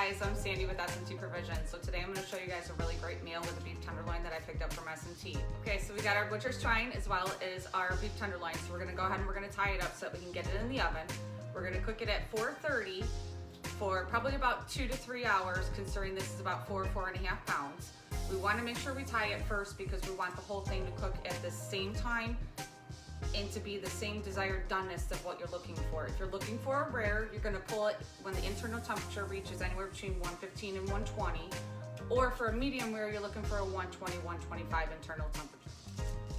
guys, I'm Sandy with S&T Provision. So today I'm going to show you guys a really great meal with a beef tenderloin that I picked up from S&T. Okay, so we got our butcher's twine as well as our beef tenderloin. So we're going to go ahead and we're going to tie it up so that we can get it in the oven. We're going to cook it at 430 for probably about 2 to 3 hours, considering this is about 4.5 pounds. We want to make sure we tie it first because we want the whole thing to cook at the same time and to be the same desired doneness of what you're looking for. If you're looking for a rare, you're going to pull it when the internal temperature reaches anywhere between 115 and 120. Or for a medium rare, you're looking for a 120, 125 internal temperature.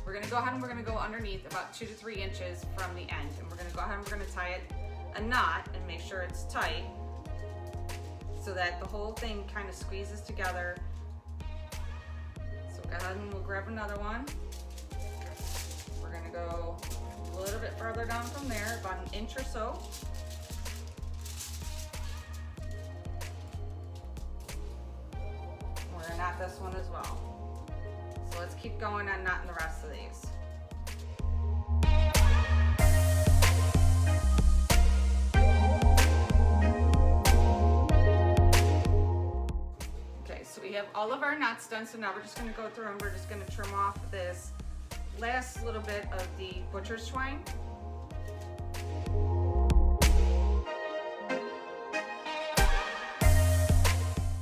We're going to go ahead and we're going to go underneath about 2 to 3 inches from the end. And we're going to go ahead and we're going to tie it a knot and make sure it's tight so that the whole thing kind of squeezes together. So go ahead and we'll grab another one. We're going to go a little bit farther down from there, about an inch or so. We're going to knot this one as well. So let's keep going on knotting the rest of these. Okay, so we have all of our knots done, so now we're just going to go through and we're just going to trim off this last little bit of the butcher's twine.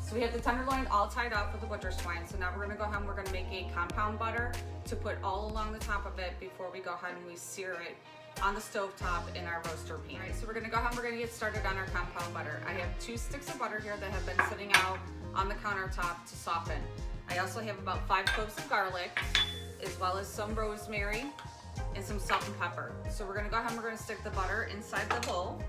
So we have the tenderloin all tied up with the butcher's twine. So now we're going to go ahead and we're going to make a compound butter to put all along the top of it before we go ahead and we sear it on the stove top in our roaster pan. All right, so we're going to go ahead and we're going to get started on our compound butter. I have 2 sticks of butter here that have been sitting out on the countertop to soften. I also have about 5 cloves of garlic, as well as some rosemary and some salt and pepper. So we're gonna go ahead and we're gonna stick the butter inside the bowl.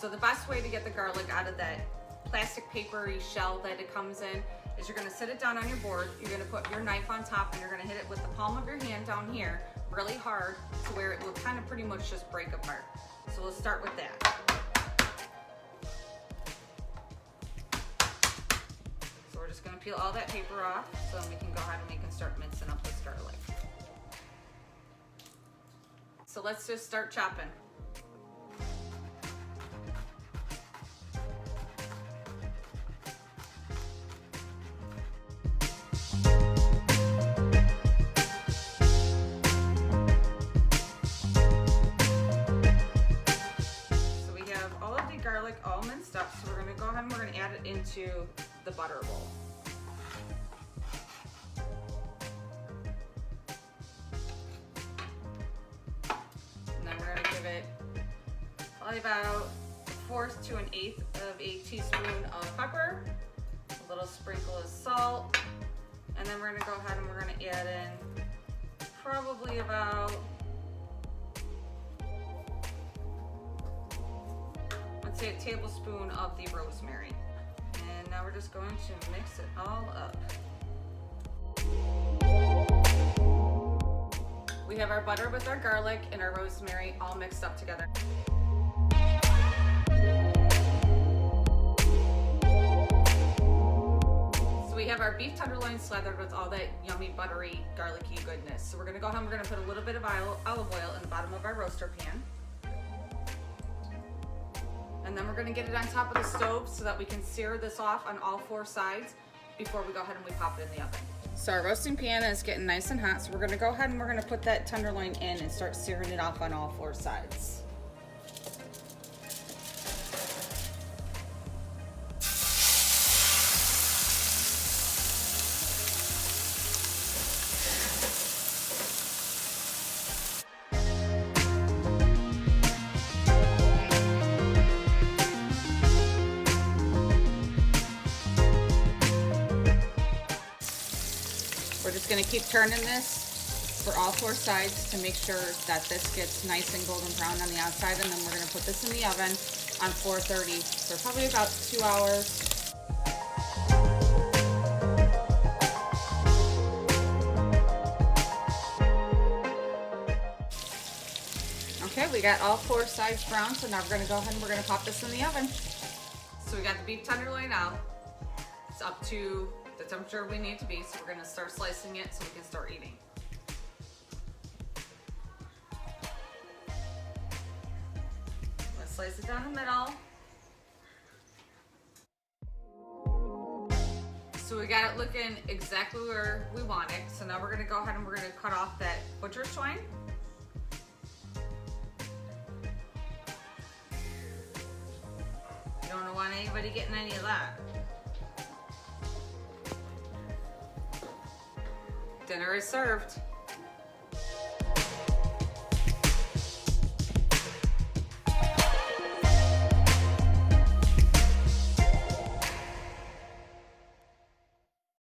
So the best way to get the garlic out of that plastic papery shell that it comes in is you're gonna sit it down on your board, you're gonna put your knife on top, and you're gonna hit it with the palm of your hand down here really hard to where it will kind of pretty much just break apart. So we'll start with that. We're just going to peel all that paper off so then we can go ahead and we can start mincing up this garlic. So let's just start chopping. So we have all of the garlic all minced up, so we're going to go ahead and we're going to add it into the butter bowl. And then we're going to give it probably about 1/4 to 1/8 of a teaspoon of pepper, a little sprinkle of salt, and then we're going to go ahead and we're going to add in probably about, let's say, a tablespoon of the rosemary. And now we're just going to mix it all up. We have our butter with our garlic and our rosemary all mixed up together. So we have our beef tenderloin slathered with all that yummy, buttery, garlicky goodness. So we're gonna go ahead and we're gonna put a little bit of olive oil in the bottom of our roaster pan. And then we're going to get it on top of the stove so that we can sear this off on all 4 sides before we go ahead and we pop it in the oven. So our roasting pan is getting nice and hot, so we're going to go ahead and we're going to put that tenderloin in and start searing it off on all 4 sides. We're just going to keep turning this for all 4 sides to make sure that this gets nice and golden brown on the outside, and then we're going to put this in the oven on 430 for probably about 2 hours. Okay, we got all 4 sides brown, so now we're going to go ahead and we're going to pop this in the oven. So we got the beef tenderloin out. It's up to the temperature we need to be, so we're going to start slicing it so we can start eating. slice it down the middle. So we got it looking exactly where we want it. So now we're gonna go ahead and we're gonna cut off that butcher's twine. You don't want anybody getting any of that. Dinner is served.